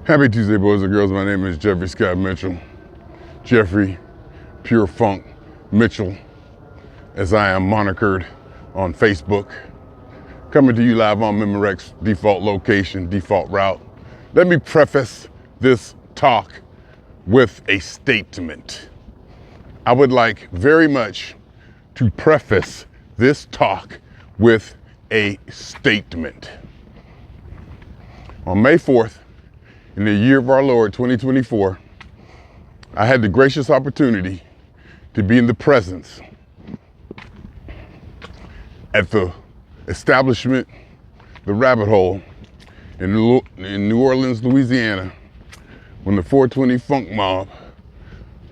Happy Tuesday, boys and girls. My name is Jeffery Scott Mitchell. Jeffrey Pure Funk Mitchell, as I am monikered on Facebook. Coming to you live on Memorex default location, default route. Let me preface this talk with a statement. I would like very much to preface this talk with a statement. On May 4th, in the year of our Lord, 2024, I had the gracious opportunity to be in the presence at the establishment, the Rabbit Hole, in New Orleans, Louisiana, when the 420 Funk Mob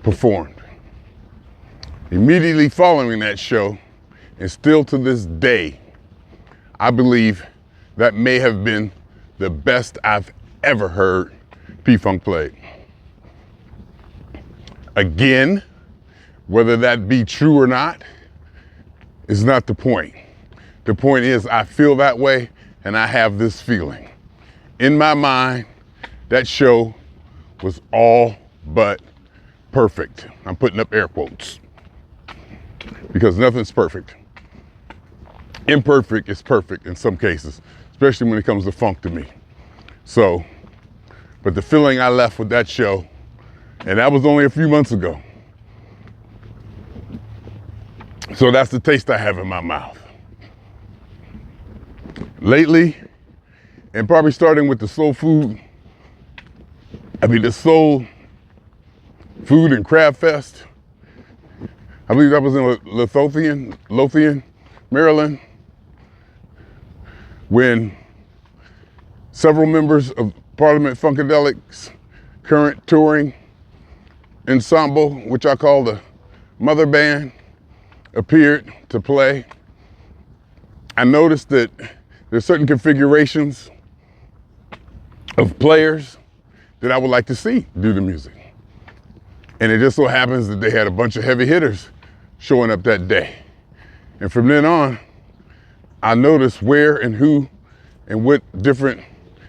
performed. Immediately following that show, and still to this day, I believe that may have been the best I've ever heard P-Funk played. Again, whether that be true or not is not the point. The point is I feel that way and I have this feeling. In my mind, that show was all but perfect. I'm putting up air quotes because nothing's perfect. Imperfect is perfect in some cases, especially when it comes to funk to me. So, but the feeling I left with that show, and that was only a few months ago. So that's the taste I have in my mouth. Lately, and probably starting with the soul food and crab fest. I believe that was in Lothian, Maryland, when several members of Parliament Funkadelic's current touring ensemble, which I call the Mother Band, appeared to play. I noticed that there's certain configurations of players that I would like to see do the music. And it just so happens that they had a bunch of heavy hitters showing up that day. And from then on, I noticed where and who and what different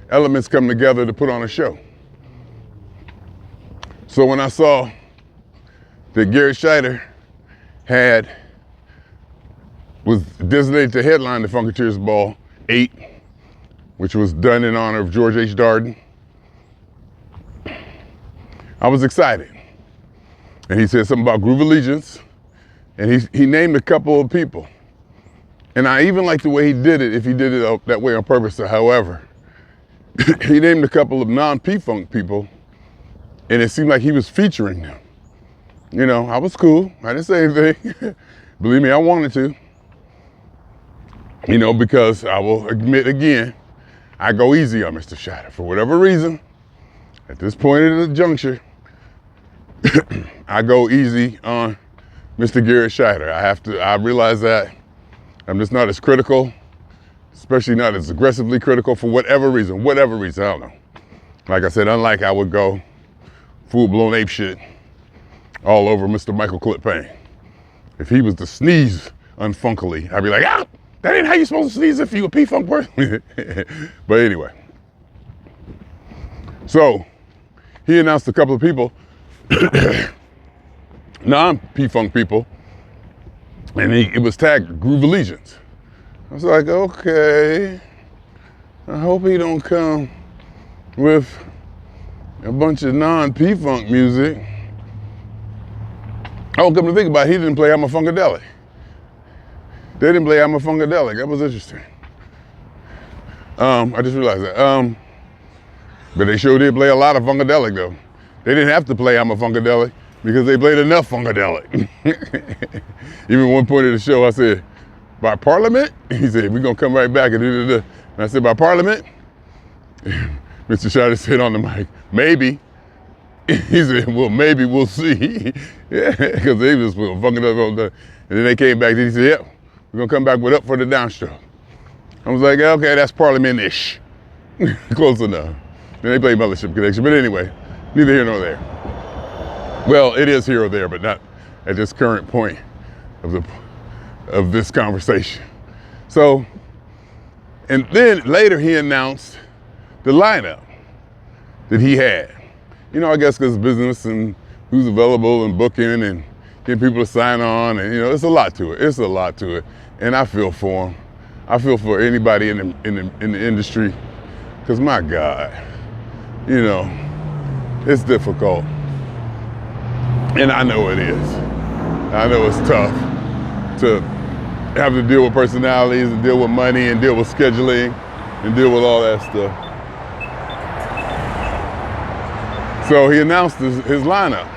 elements come together to put on a show. So when I saw that Garrett Shider was designated to headline the Funkateer's Ball 8, which was done in honor of George H. Darden, I was excited. And he said something about Groveallegiance, and he named a couple of people. And I even like the way he did it, if he did it that way on purpose. However, he named a couple of non-P-Funk people, and it seemed like he was featuring them. You know, I was cool. I didn't say anything. Believe me, I wanted to. You know, because I will admit again, I go easy on Mr. Shider. For whatever reason, at this point in the juncture, I go easy on Mr. Garrett Shider. I realize that I'm just not as critical, especially not as aggressively critical for whatever reason, I don't know. Like I said, unlike I would go full-blown ape shit all over Mr. Michael Clip Payne. If he was to sneeze unfunkily, I'd be like, that ain't how you supposed to sneeze if you a P-Funk person. But anyway. So, he announced a couple of people, non-P-Funk people, and it was tagged Groveallegiance. I was like, okay, I hope he don't come with a bunch of non-P-Funk music. Oh, come to think about it, he didn't play I'm a Funkadelic. They didn't play I'm a Funkadelic. That was interesting. I just realized that. But they sure did play a lot of Funkadelic though. They didn't have to play I'm a Funkadelic because they played enough Funkadelic. Even one point of the show, I said, by Parliament? He said, we're gonna come right back and do. And I said, by Parliament? Mr. Shider said on the mic, maybe. He said, well, maybe we'll see. Yeah, because they was fucking up all the. And then they came back and he said, yep, we're gonna come back with Up for the Downstroke. I was like, okay, that's Parliament-ish. Close enough. Then they played Mothership Connection, but anyway, neither here nor there. Well, it is here or there, but not at this current point of this conversation. So, and then later he announced the lineup. that he had. You know, I guess because business and who's available and booking and getting people to sign on, and you know, it's a lot to it. It's a lot to it, and I feel for him. I feel for anybody in the industry, because my God, you know, it's difficult, and I know it is. I know it's tough to have to deal with personalities and deal with money and deal with scheduling and deal with all that stuff. So he announced his lineup,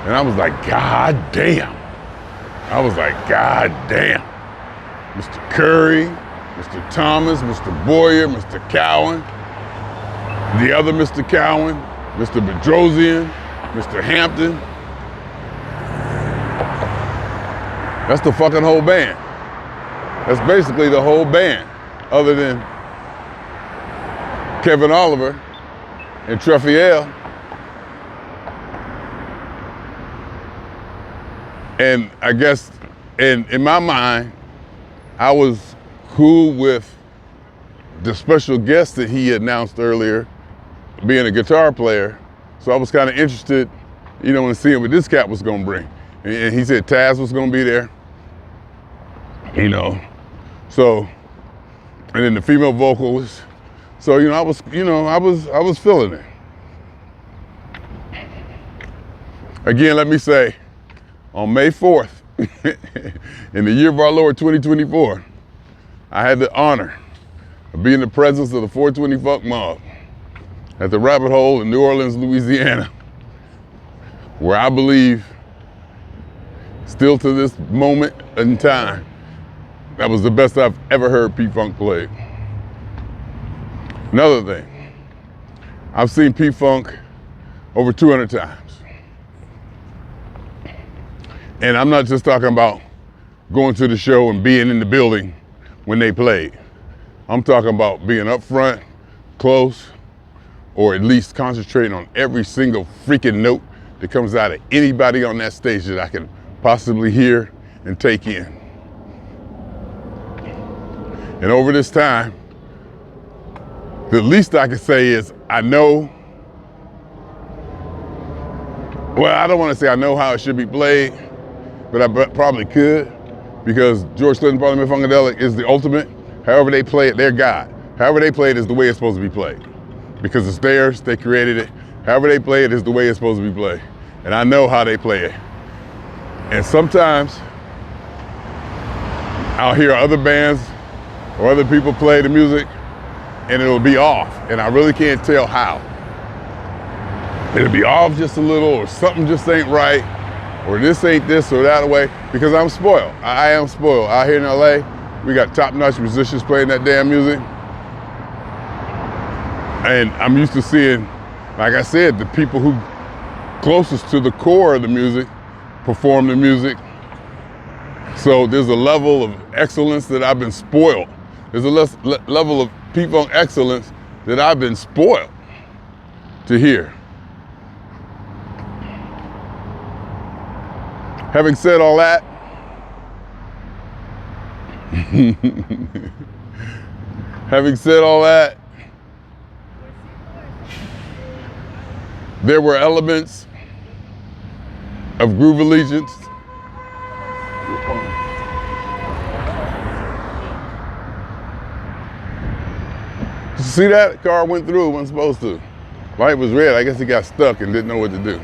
and I was like, God damn. I was like, God damn. Mr. Curry, Mr. Thomas, Mr. Boyer, Mr. Cowan, the other Mr. Cowan, Mr. Bedrosian, Mr. Hampton. That's the fucking whole band. That's basically the whole band, other than Kevin Oliver and Treffiel. And I guess in my mind, I was cool with the special guest that he announced earlier being a guitar player. So I was kind of interested, you know, in seeing what this cat was gonna bring. And he said Taz was gonna be there, you know. So, and then the female vocalist. So, you know, I was feeling it. Again, let me say, on May 4th, in the year of our Lord 2024, I had the honor of being in the presence of the 420 Funk Mob at the Rabbit Hole in New Orleans, Louisiana, where I believe, still to this moment in time, that was the best I've ever heard P-Funk play. Another thing, I've seen P-Funk over 200 times. And I'm not just talking about going to the show and being in the building when they played. I'm talking about being up front, close, or at least concentrating on every single freaking note that comes out of anybody on that stage that I can possibly hear and take in. And over this time, the least I can say is I know, well, I don't want to say I know how it should be played, but I probably could, because George Clinton Parliament Funkadelic is the ultimate. However they play it, they're God. However they play it is the way it's supposed to be played. Because it's theirs, they created it. However they play it is the way it's supposed to be played. And I know how they play it. And sometimes I'll hear other bands or other people play the music and it'll be off. And I really can't tell how. It'll be off just a little, or something just ain't right, or this ain't this or that way, because I'm spoiled. I am spoiled. Out here in LA, we got top-notch musicians playing that damn music. And I'm used to seeing, like I said, the people who closest to the core of the music perform the music. So there's a level of excellence that I've been spoiled. There's a level of P-Funk excellence that I've been spoiled to hear. Having said all that, there were elements of Grooveallegiance. See that? Car went through, it wasn't supposed to. Light was red, I guess he got stuck and didn't know what to do.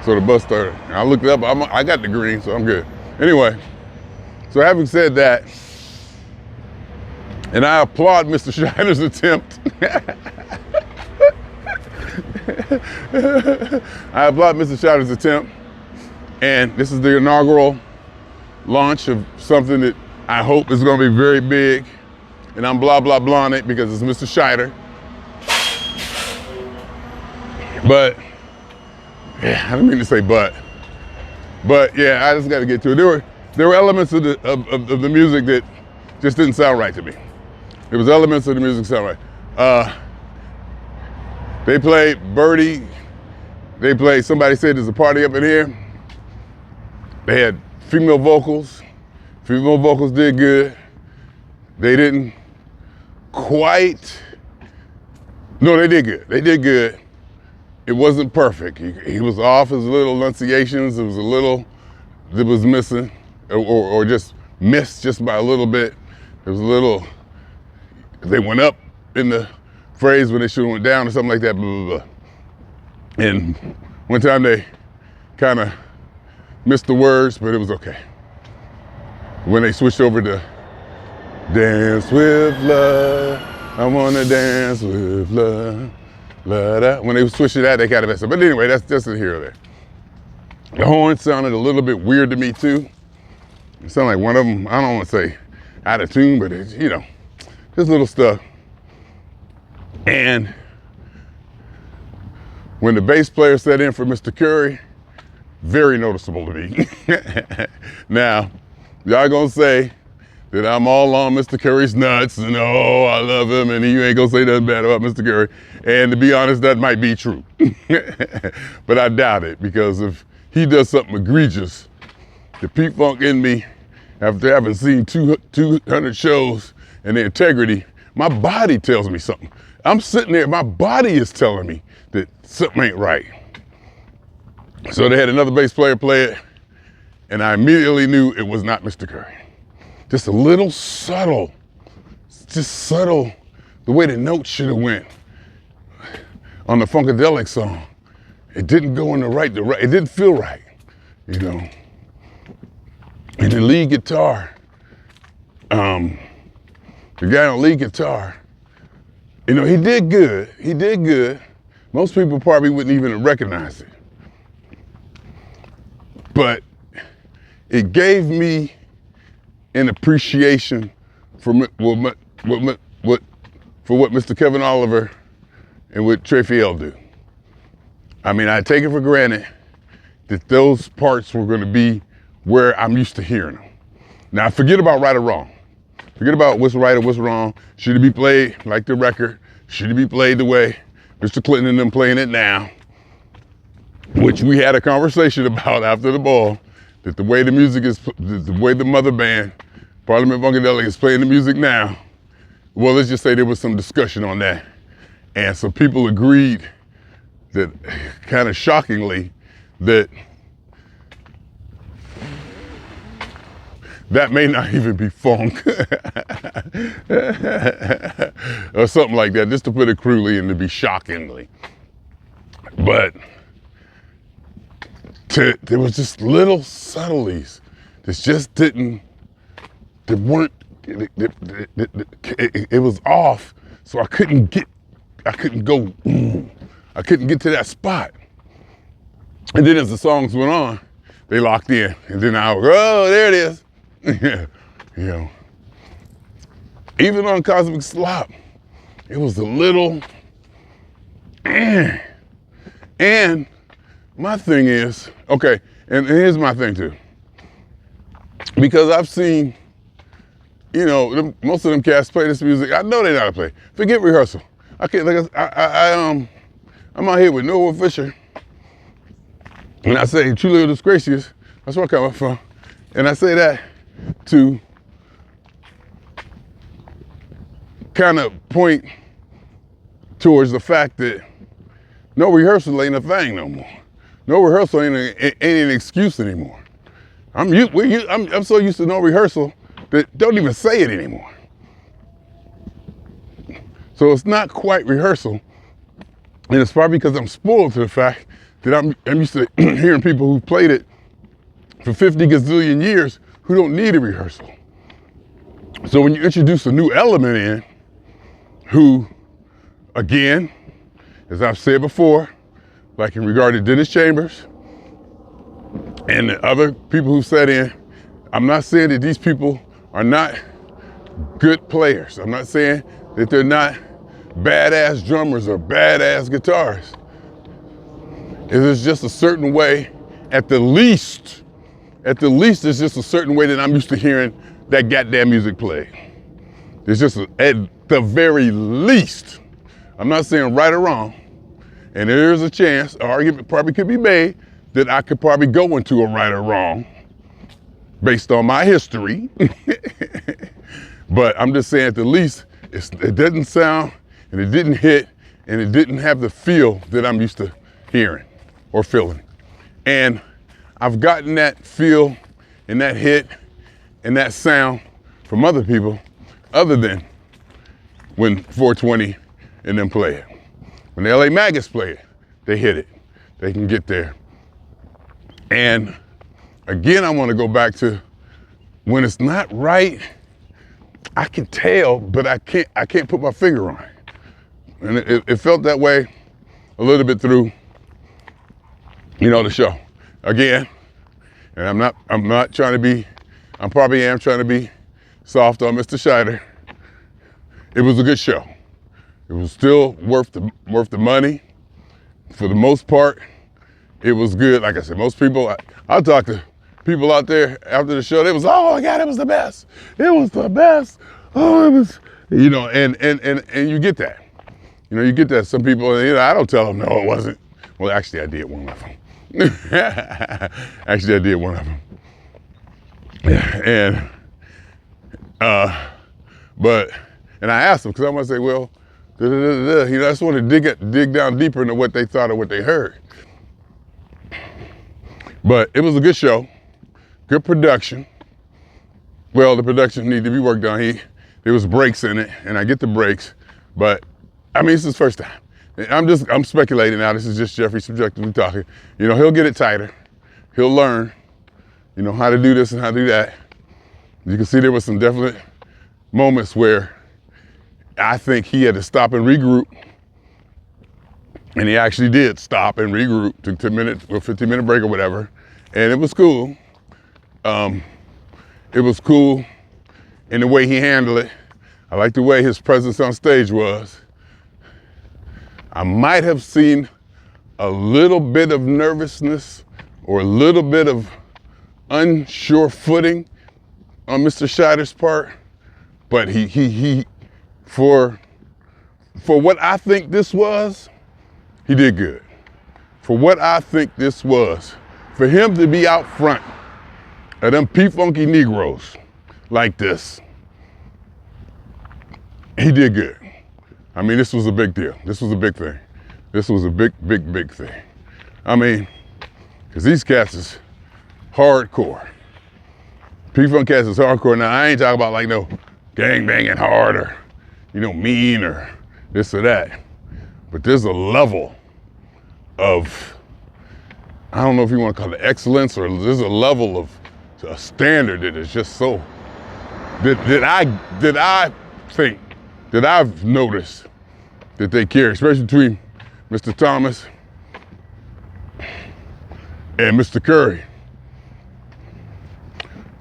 So the bus started. I looked it up, I got the green, so I'm good. Anyway, so having said that, and I applaud Mr. Shider's attempt. I applaud Mr. Shider's attempt. And this is the inaugural launch of something that I hope is gonna be very big. And I'm blah, blah, blah on it because it's Mr. Shider. But, yeah, I didn't mean to say but yeah, I just got to get to it. There were elements of the music that just didn't sound right to me. There was elements of the music that sound right. They played Birdie. They played Somebody Said There's a Party Up in Here. They had female vocals. Female vocals did good. They didn't quite No, they did good. They did good. It wasn't perfect. He was off his little enunciations. It was a little that was missing, or just missed just by a little bit. There was a little, they went up in the phrase when they should have went down or something like that, blah, blah, blah. And one time they kind of missed the words, but it was okay. When they switched over to dance with love, I wanna dance with love, la, da. When they switched to that, they kind of messed up. But anyway, that's just here or there. The horn sounded a little bit weird to me too. It sounded like one of them, I don't want to say out of tune, but it's, you know, just little stuff. And when the bass player set in for Mr. Curry, very noticeable to me. Now, y'all gonna say that I'm all on Mr. Curry's nuts and oh, I love him and you ain't gonna say nothing bad about Mr. Curry. And to be honest, that might be true. But I doubt it, because if he does something egregious, the P-Funk in me, after having seen 200 shows and the integrity, my body tells me something. I'm sitting there, my body is telling me that something ain't right. So they had another bass player play it, and I immediately knew it was not Mr. Curry. Just a little subtle, just subtle, the way the notes should have went on the Funkadelic song. It didn't go in the right direction, it didn't feel right, you know. And the lead guitar, the guy on lead guitar, you know, he did good. Most people probably wouldn't even recognize it. But it gave me an appreciation for what Mr. Kevin Oliver and what Trey Fiel do. I mean, I take it for granted that those parts were going to be where I'm used to hearing them. Now, forget about right or wrong. Forget about what's right or what's wrong. Should it be played like the record? Should it be played the way Mr. Clinton and them playing it now? Which we had a conversation about after the ball, that the way the music is, the way the mother band, Parliament Funkadelic, is playing the music now, well, let's just say there was some discussion on that. And some people agreed that, kind of shockingly, that that may not even be funk or something like that, just to put it crudely and to be shockingly. But there was just little subtleties that just didn't, that weren't, it was off, so I couldn't get to that spot. And then as the songs went on, they locked in, and then I was, oh, there it is. You know, even on Cosmic Slop, it was a little, and my thing is, okay, and here's my thing too, because I've seen, you know, most of them cats play this music. I know they know how to play. Forget rehearsal. I can't, like I'm out here with Noah Fisher, and I say truly disgracious. That's where I come from, and I say that to kind of point towards the fact that no rehearsal ain't a thing no more. No rehearsal ain't an excuse anymore. I'm so used to no rehearsal that don't even say it anymore. So it's not quite rehearsal, and it's probably because I'm spoiled to the fact that I'm used to hearing people who played it for 50 gazillion years who don't need a rehearsal. So when you introduce a new element in, who, again, as I've said before, like in regard to Dennis Chambers and the other people who sat in, I'm not saying that these people are not good players. I'm not saying that they're not badass drummers or badass guitarists. It is just a certain way, at the least, it's just a certain way that I'm used to hearing that goddamn music played. It's just, at the very least, I'm not saying right or wrong, and there is a chance, an argument probably could be made, that I could probably go into a right or wrong based on my history. But I'm just saying, at the least, it doesn't sound, and it didn't hit, and it didn't have the feel that I'm used to hearing or feeling. And I've gotten that feel and that hit and that sound from other people other than when 420 and them play it. When the LA Maggots play it, they hit it. They can get there. And again, I want to go back to when it's not right, I can tell, but I can't put my finger on it. And it felt that way a little bit through, the show. Again, and I'm not trying to be, I probably am trying to be soft on Mr. Shider. It was a good show. It was still worth the money. For the most part, it was good. Like I said, most people, I talked to people out there after the show, they was, oh my God, it was the best. It was the best. Oh, it was, and you get that. You get that. Some people, I don't tell them, no, it wasn't. Well, actually, I did one of them. Actually, I did one of them. And I asked them, because I want to say, well, I just want to dig down deeper into what they thought or what they heard. But it was a good show, good production. Well, the production needed to be worked on. There was breaks in it, and I get the breaks, but I mean, it's his first time. I'm speculating now. This is just Jeffrey subjectively talking. He'll get it tighter. He'll learn, how to do this and how to do that. You can see there was some definite moments where I think he had to stop and regroup. And he actually did stop and regroup, took 10 minutes or 15-minute break or whatever. And it was cool. It was cool in the way he handled it. I like the way his presence on stage was. I might have seen a little bit of nervousness or a little bit of unsure footing on Mr. Shider's part, but he for what I think this was, he did good. For what I think this was, for him to be out front of them P-Funky Negroes like this, he did good. I mean, this was a big deal. This was a big thing. This was a big, big, big thing. I mean, because these cats is hardcore. P-Funk cats is hardcore. Now, I ain't talking about like no gang banging hard or, mean or this or that. But there's a level of, I don't know if you want to call it excellence, or there's a level of a standard that is just so, that I've noticed that they carry, especially between Mr. Thomas and Mr. Curry.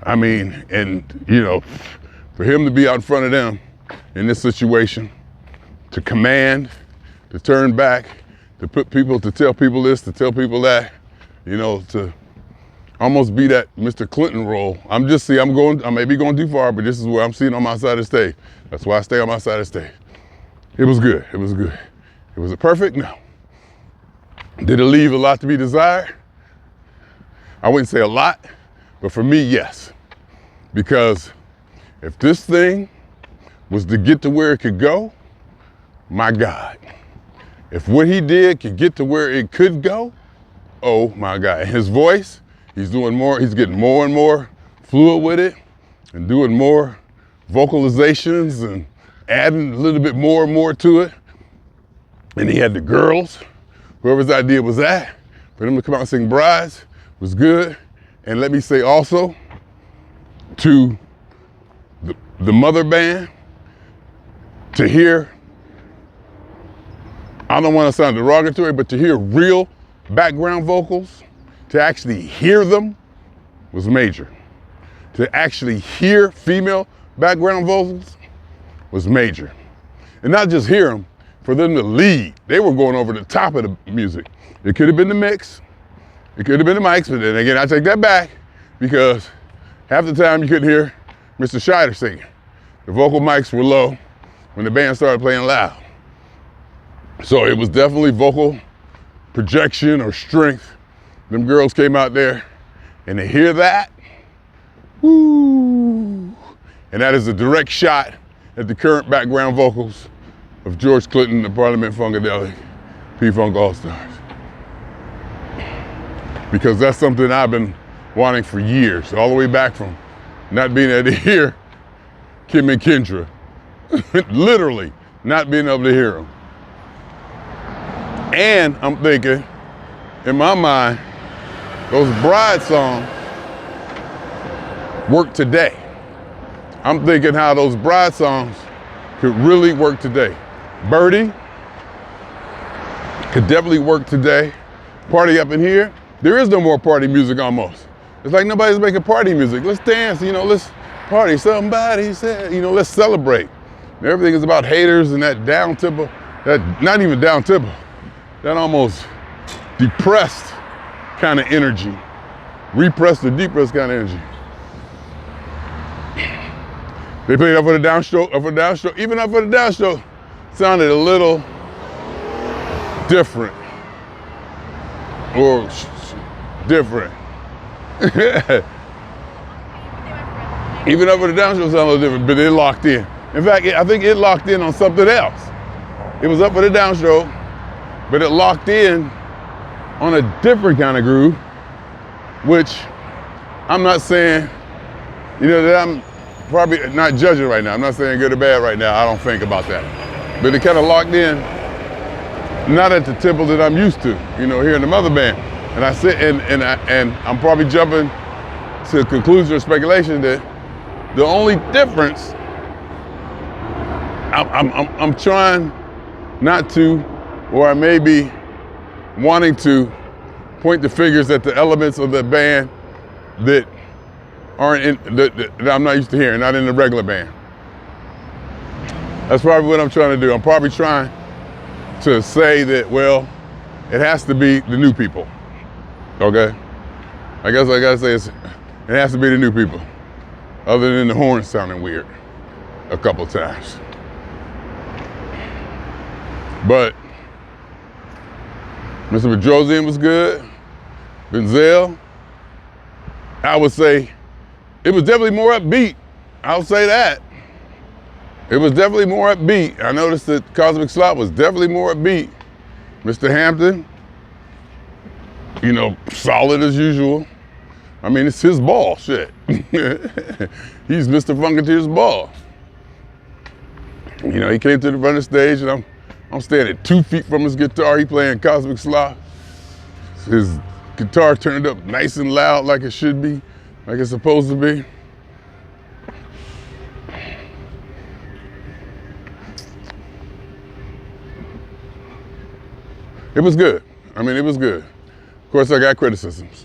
I mean, and for him to be out in front of them in this situation, to command, to turn back, to tell people this, to tell people that, to almost be that Mr. Clinton role. I may be going too far, but this is where I'm sitting on my side of the stage. That's why I stay on my side of the stage. It was good. It was good. Was it perfect? No. Did it leave a lot to be desired? I wouldn't say a lot, but for me, yes. Because if this thing was to get to where it could go, my God. If what he did could get to where it could go, oh my God. His voice, he's getting more and more fluid with it and doing more vocalizations and adding a little bit more and more to it. And he had the girls, whoever's idea was that, for them to come out and sing Brides was good. And let me say also to the mother band, to hear, I don't want to sound derogatory, but to hear real background vocals, to actually hear them was major. To actually hear female background vocals was major. And not just hear them, for them to lead. They were going over the top of the music. It could have been the mix, it could have been the mics, but then again, I take that back because half the time you couldn't hear Mr. Shider singing. The vocal mics were low when the band started playing loud. So it was definitely vocal projection or strength. Them girls came out there and to hear that, woo, and that is a direct shot at the current background vocals of George Clinton, the Parliament Funkadelic, P-Funk All-Stars. Because that's something I've been wanting for years, all the way back from not being able to hear Kim and Kendra. Literally not being able to hear them. And I'm thinking, in my mind, those Bride songs work today. I'm thinking how those Bride songs could really work today. Birdie could definitely work today. Party Up in Here, there is no more party music almost. It's like nobody's making party music. Let's dance, let's party. Somebody said, let's celebrate. Everything is about haters and that down tempo, that not even down tempo, that almost depressed kind of energy. Repressed or depressed kind of energy. They played Up for the Downstroke, Up for the Downstroke. Even Up for the Downstroke sounded a little different. Or different. Even Up for the Downstroke sounded a little different, but it locked in. In fact, I think it locked in on something else. It was Up for the Downstroke, but it locked in on a different kind of groove, which I'm not saying, that I'm probably not judging right now. I'm not saying good or bad right now. I don't think about that. But it kind of locked in, not at the tempo that I'm used to, hearing the mother band. And I sit and I'm probably jumping to a conclusion or speculation that the only difference, I'm trying not to, or I may be wanting to point the fingers at the elements of the band that aren't in, that I'm not used to hearing, not in the regular band. That's probably what I'm trying to do. I'm probably trying to say that, well, it has to be the new people, okay? I guess I gotta say it has to be the new people, other than the horns sounding weird a couple times. But Mr. Bedrosian was good. Benzel, I would say it was definitely more upbeat. I'll say that. It was definitely more upbeat. I noticed that Cosmic Slop was definitely more upbeat. Mr. Hampton, solid as usual. I mean, it's his ball, shit. He's Mr. Funkateer's ball. He came to the front of the stage and I'm standing 2 feet from his guitar. He playing Cosmic Slop. His guitar turned up nice and loud like it should be, like it's supposed to be. It was good. It was good. Of course, I got criticisms.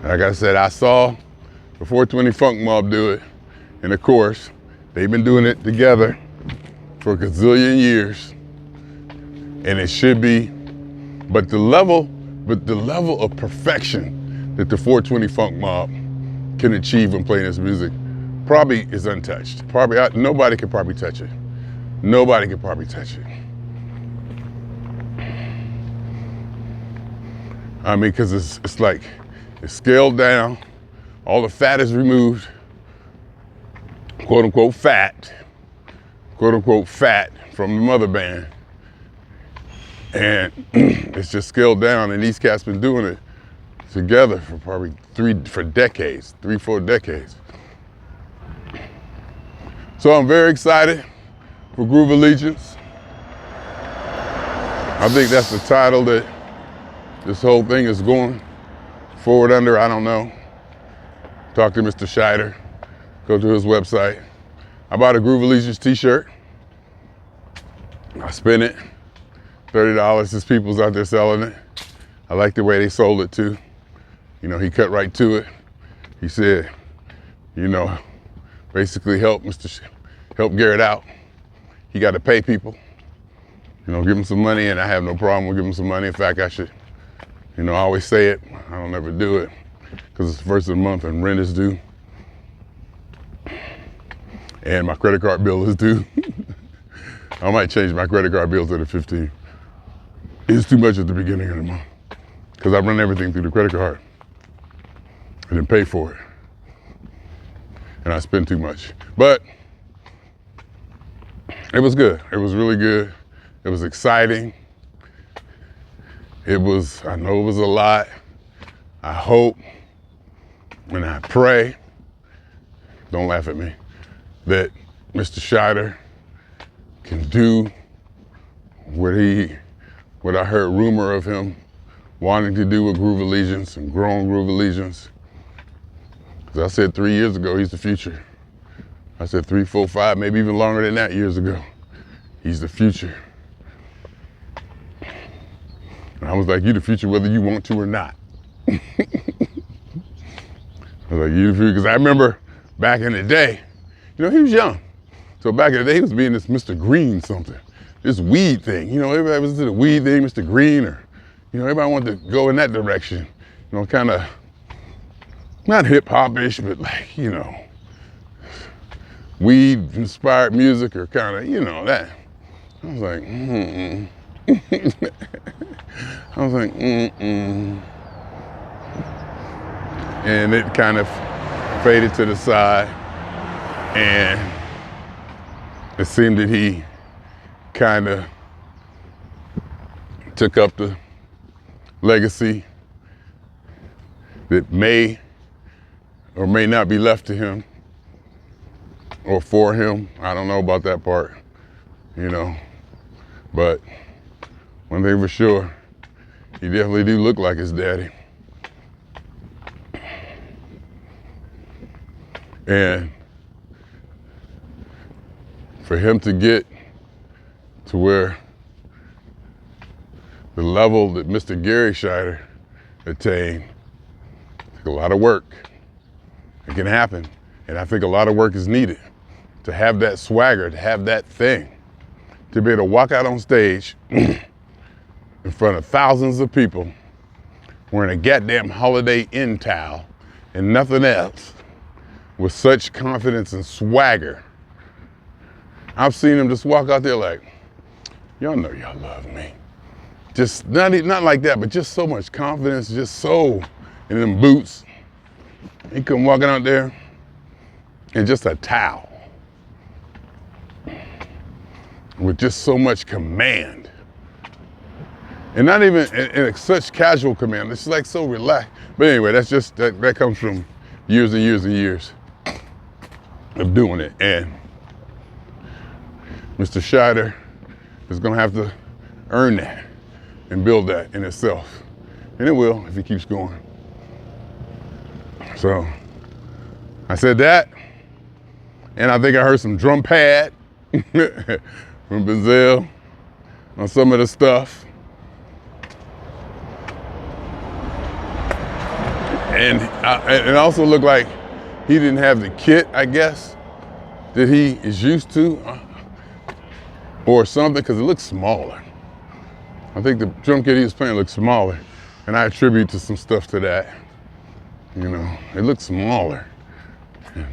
Like I said, I saw the 420 Funk Mob do it, and of course, they've been doing it together for a gazillion years, and it should be, but the level of perfection that the 420 Funk Mob can achieve when playing this music probably is untouched. Nobody could probably touch it. Nobody could probably touch it. Because it's like, it's scaled down, all the fat is removed, quote unquote fat from the mother band. And it's just scaled down, and these cats been doing it together for probably 3-4 decades. So I'm very excited for Grooveallegiance. I think that's the title that this whole thing is going forward under. I don't know. Talk to Mr. Shider, go to his website. I bought a Groveallegiance t-shirt. I spent it, $30. There's people's out there selling it. I like the way they sold it too. He cut right to it. He said, basically help Garrett out. He got to pay people. Give him some money, and I have no problem with giving him some money. In fact, I should, I always say it. I don't ever do it because it's the first of the month and rent is due. And my credit card bill is due. I might change my credit card bill to the 15th. It's too much at the beginning of the month because I run everything through the credit card. I didn't pay for it. And I spend too much. But It was good. It was really good. It was exciting. I know it was a lot. I hope and I pray, don't laugh at me, that Mr. Shider can do what I heard rumor of him wanting to do with Groveallegiance and growing Groveallegiance. Because I said 3 years ago, he's the future. I said 3, 4, 5, maybe even longer than that years ago. He's the future. And I was like, you the future whether you want to or not. I was like, you the future, because I remember back in the day, he was young. So back in the day, he was being this Mr. Green something, this weed thing. Everybody was into the weed thing, Mr. Green, or, everybody wanted to go in that direction. Kind of, not hip-hop-ish, but like, weed-inspired music or kind of, that. I was like, I was like, And it kind of faded to the side, and it seemed that he kind of took up the legacy that may or may not be left to him or for him. I don't know about that part, but one thing for sure, he definitely do look like his daddy. And for him to get to where the level that Mr. Garrett Shider attained took a lot of work. It can happen. And I think a lot of work is needed to have that swagger, to have that thing, to be able to walk out on stage in front of thousands of people wearing a goddamn Holiday Inn towel and nothing else with such confidence and swagger. I've seen him just walk out there like, y'all know y'all love me. Just not like that, but just so much confidence, just so in them boots. He come walking out there in just a towel with just so much command. And not even in such casual command. It's like so relaxed. But anyway, that comes from years and years and years of doing it. And Mr. Shider is gonna have to earn that and build that in itself. And it will if he keeps going. So I said that, and I think I heard some drum pad from Brazil on some of the stuff. And it also looked like he didn't have the kit, I guess, that he is used to, or something, because it looks smaller. I think the drum kit he was playing looked smaller, and I attribute to some stuff to that. It looked smaller. It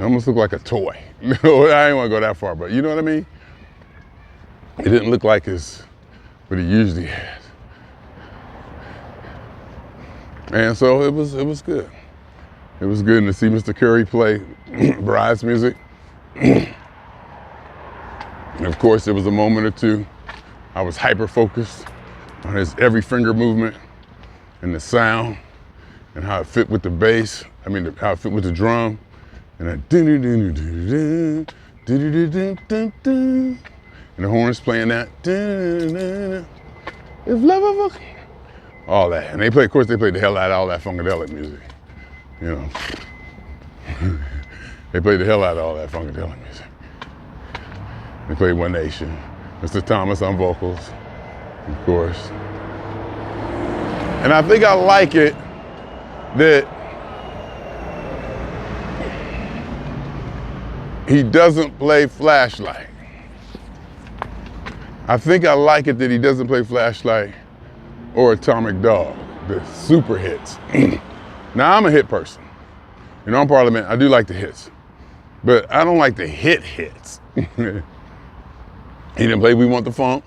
almost looked like a toy. I didn't want to go that far, but you know what I mean? It didn't look like what he usually has. And so it was good. It was good to see Mr. Curry play Bride's music. And of course, there was a moment or two I was hyper-focused on his every finger movement and the sound and how it fit with the bass. How it fit with the drum. And that and the horns playing that. If love ever, all that. And of course, they played the hell out of all that funkadelic music. They played the hell out of all that funkadelic music. They played One Nation. Mr. Thomas on vocals, of course. And I think I like it that he doesn't play Flashlight. I think I like it that he doesn't play Flashlight or Atomic Dog, the super hits. Now, I'm a hit person. On Parliament, I do like the hits, but I don't like the hits. He didn't play We Want the Funk,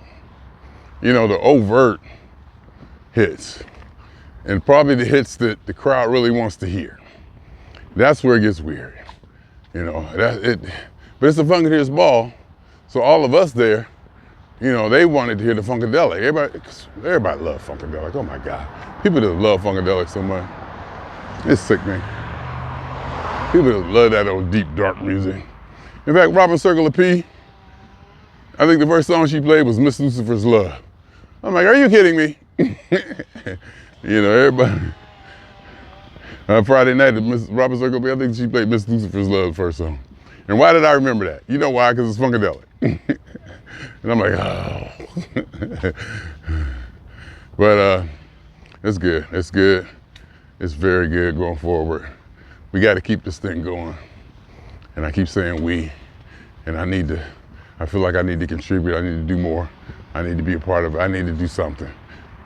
the overt hits, and probably the hits that the crowd really wants to hear. That's where it gets weird, but it's a Funkateer's ball, So all of us there, you know, they wanted to hear the Funkadelic. Everybody loved Funkadelic. Oh my God. People just love Funkadelic so much. It's sick, man. People just love that old deep, dark music. In fact, Robin Circle of P, I think the first song she played was Miss Lucifer's Love. I'm like, are you kidding me? You know, everybody. Friday night, Robin Circle of P, I think she played Miss Lucifer's Love, the first song. And why did I remember that? You know why? Because it's Funkadelic. And I'm like, oh. But it's good. It's good. It's very good going forward. We got to keep this thing going. And I keep saying we. And I feel like I need to contribute. I need to do more. I need to be a part of it. I need to do something.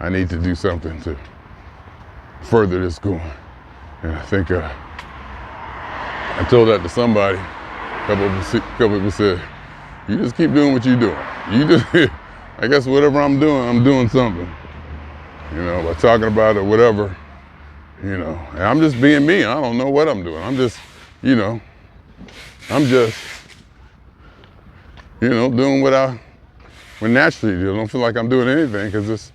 I need to do something to further this going. And I think I told that to somebody. A couple people said, you just keep doing what you're doing. You just, I guess whatever I'm doing something. You know, by talking about it or whatever, you know. And I'm just being me. I don't know what I'm doing. I'm just, you know, doing what I would naturally do. I don't feel like I'm doing anything because it's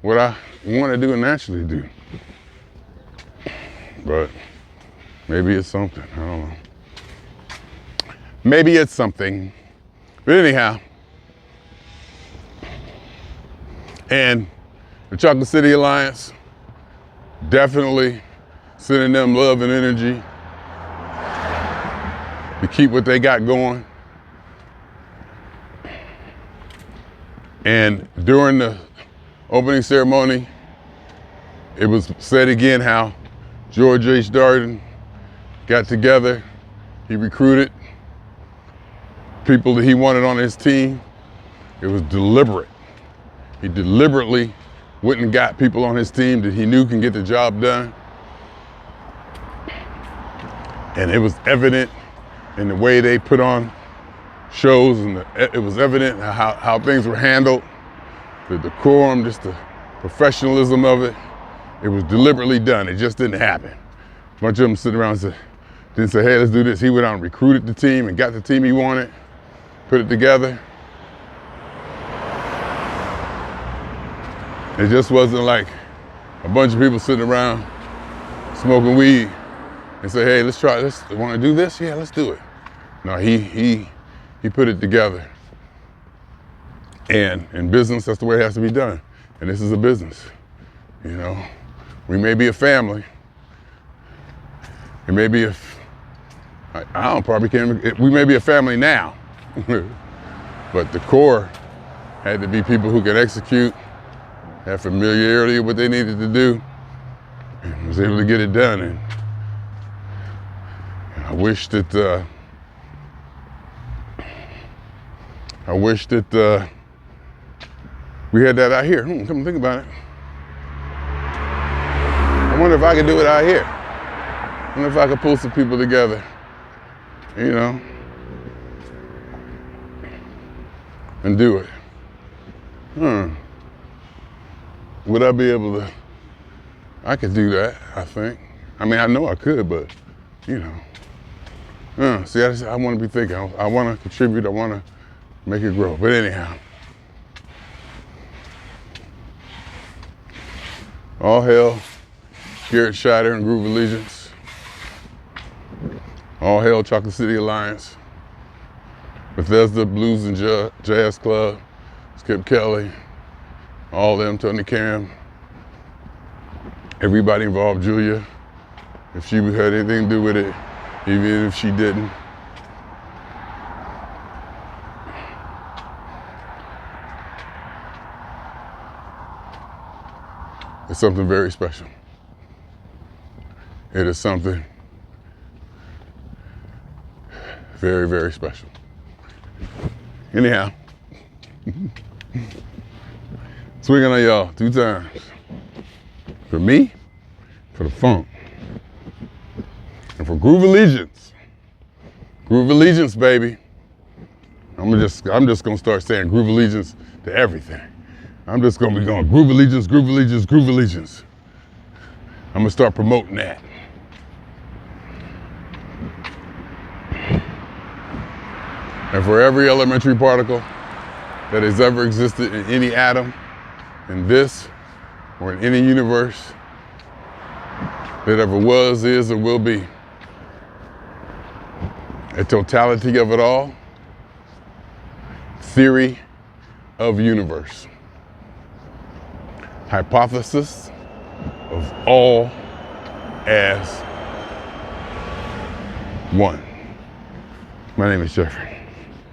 what I want to do and naturally do. But maybe it's something. I don't know. Maybe it's something. But anyhow, and the Chocolate City Alliance, definitely sending them love and energy to keep what they got going. And during the opening ceremony, it was said again how George H. Darden got together. He recruited people that he wanted on his team. It was deliberate. He deliberately went and got people on his team that he knew can get the job done. And it was evident in the way they put on shows, and it was evident how things were handled, the decorum, just the professionalism of it. It was deliberately done. It just didn't happen. A bunch of them sitting around and didn't say, hey, let's do this. He went out and recruited the team and got the team he wanted, put it together. It just wasn't like a bunch of people sitting around smoking weed and say, hey, let's try this. Want to do this? Yeah, let's do it. No, he put it together. And in business, that's the way it has to be done. And this is a business. You know, we may be a family. It may be we may be a family now. But the core had to be people who could execute, have familiarity with what they needed to do, and was able to get it done. And I wish that we had that out here. Come think about it. I wonder if I could do it out here. I wonder if I could pull some people together, you know, and do it. Would I be able to? I could do that, I think. I mean, I know I could, but, you know. See, I want to be thinking. I want to contribute. I want to make it grow. But anyhow, all hail Garrett Shider and Groveallegiance. All hail Chocolate City Alliance. Bethesda Blues and Jazz Club. Skip Kelly. All them, Tony Cam. Everybody involved, Julia. If she had anything to do with it, even if she didn't. It's something very special. It is something very, very special. Anyhow, swinging on y'all 2 times. For me, for the funk, and for Grooveallegiance. Grooveallegiance, baby. I'm just gonna start saying Grooveallegiance to everything. I'm just gonna be going Grooveallegiance, Grooveallegiance, Grooveallegiance. I'm gonna start promoting that. And for every elementary particle that has ever existed in any atom, in this, or in any universe that ever was, is, or will be, a totality of it all, theory of universe, hypothesis of all as one. My name is Jeffrey.